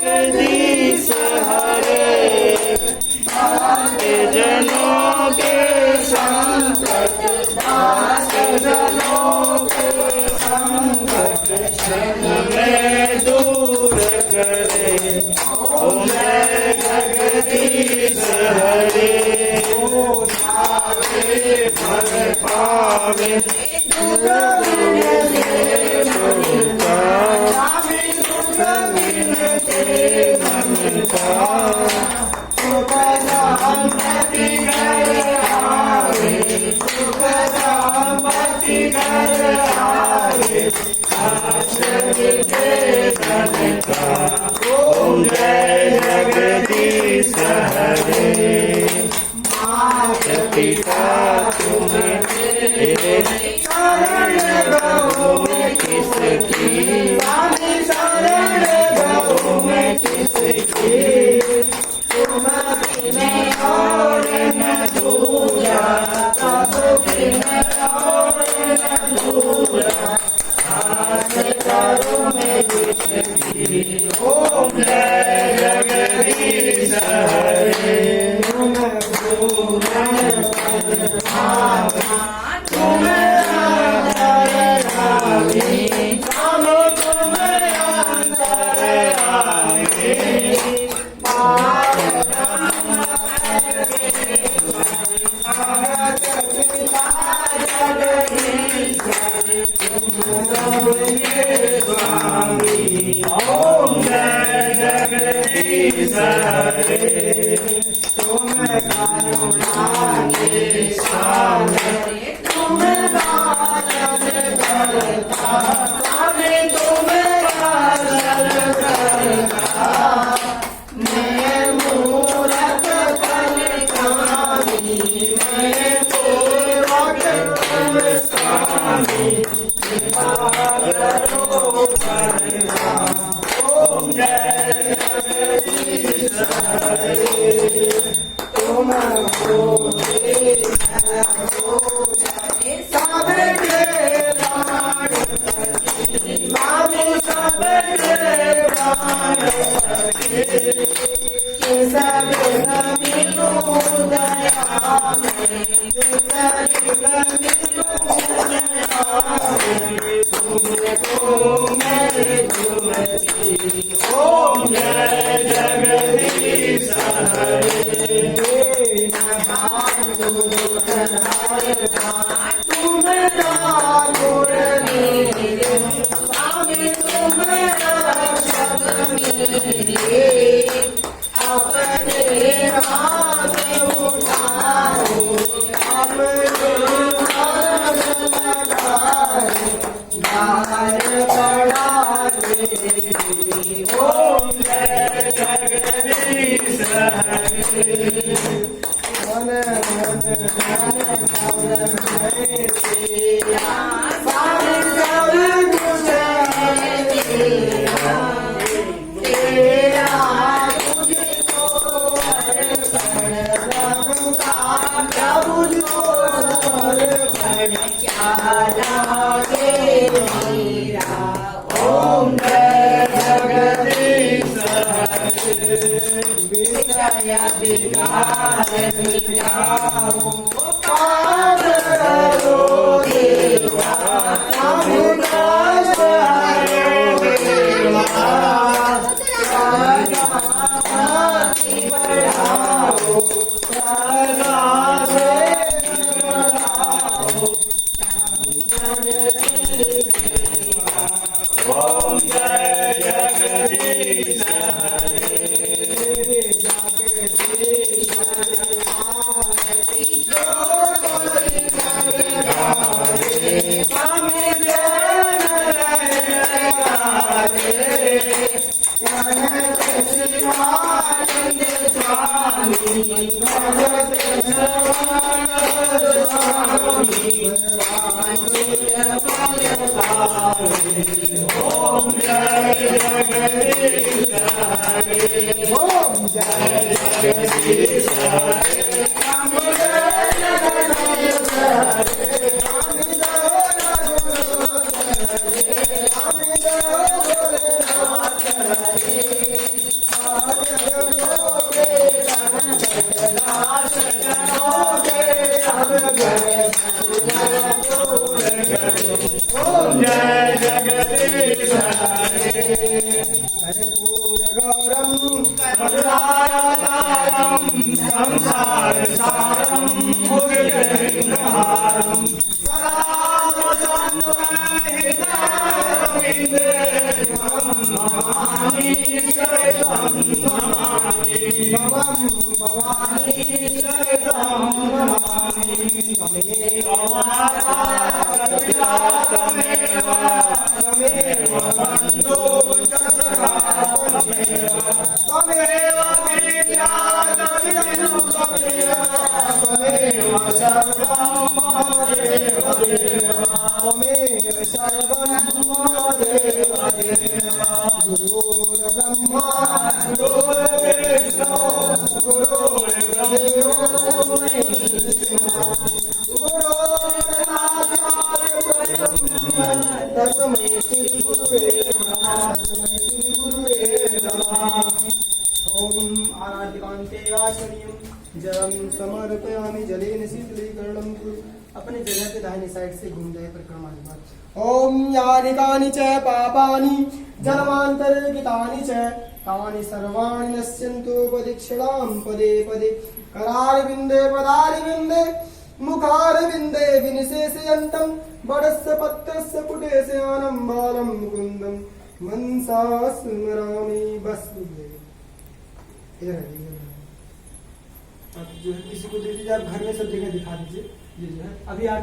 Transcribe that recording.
जगदीश हरे, जनों के संकट दास जनों के संकट क्षण में दूर करे। ओम जय जगदीश हरे, फल पावे ओम जय जगदीश हरे। मात पिता तुम्हें शरण गो में किसकी, शरण गो में किसकी, तुम बिने और न दूजा, तब बिने और न दूजा, आस करो में जिसकी। ओम जय जगदीश हरे। ओम जय जगदीश हरे। तुम करुणा के सागर, तुम बादल करता, स्वामी तुम बादल करता, मैं मूरत बलिदानी, मैं पूरक बल स्वामी, कृपा करो परमाम। ओम जय जगदीश हरे। तुम सबके प्राणपति, स्वामी सबके प्राणपति, सब मिलो दया में, सब मिलो दया में, तुमको मैं तुमसी। ओम जय जगदीश हरे। ओम जय जगदीश हरे। ओम जय जगदीश हरे। विजय विकार मिटाओ, पार करो देवा, समुदाय हरो देवा, सदा भक्ति बढ़ाओ, सदा प्रेम बढ़ाओ, ओम जय जगदीश हरे। जगदीश हरे, स्वामी ओम जय जगदीश हरे। ओम जय जगदीश हरे। गौरम करुणावतारम संसार सारम मुरलीधरम सदा वसन्तहितारविन्दे नमामि शरणं नमामि भवं भवानी शरणं नमामि त्वमेव माता पिता त्वमेव त्वमेव बन्धो च सखा त्वमेव त्वमेव विद्या त्वमेव त्वमेव सर्वं महादेव देव त्वमेव सर्वं महादेव देव गुरुर्ब्रह्मा गुरुर्विष्णु गुरुर्देवो महेश्वरः तस्मै श्री गुरुवे नमः ओम आराधिकान्ते आचर्यं जलं समर्पयामि जलेन शीतलीकरणं कुरु। अपने जगह के दाहिनी साइड से घूम जाए परिक्रमा के। ओम यानिकानि च पापानि जन्मान्तरे कृतानि च तानि सर्वाणि नश्यन्तु प्रदक्षिणां पदे पदे करारविन्दे पदारविन्दे मुखारविन्दे विनिशेषयन्तं वडस्य पत्रस्य पुटेस्य आनं बालं मुकुन्दं मनसा स्मरामि। बस इधर है, आप जो है किसी को दे दीजिए, आप घर में सब जगह दिखा दीजिए। ये जो है अभी आप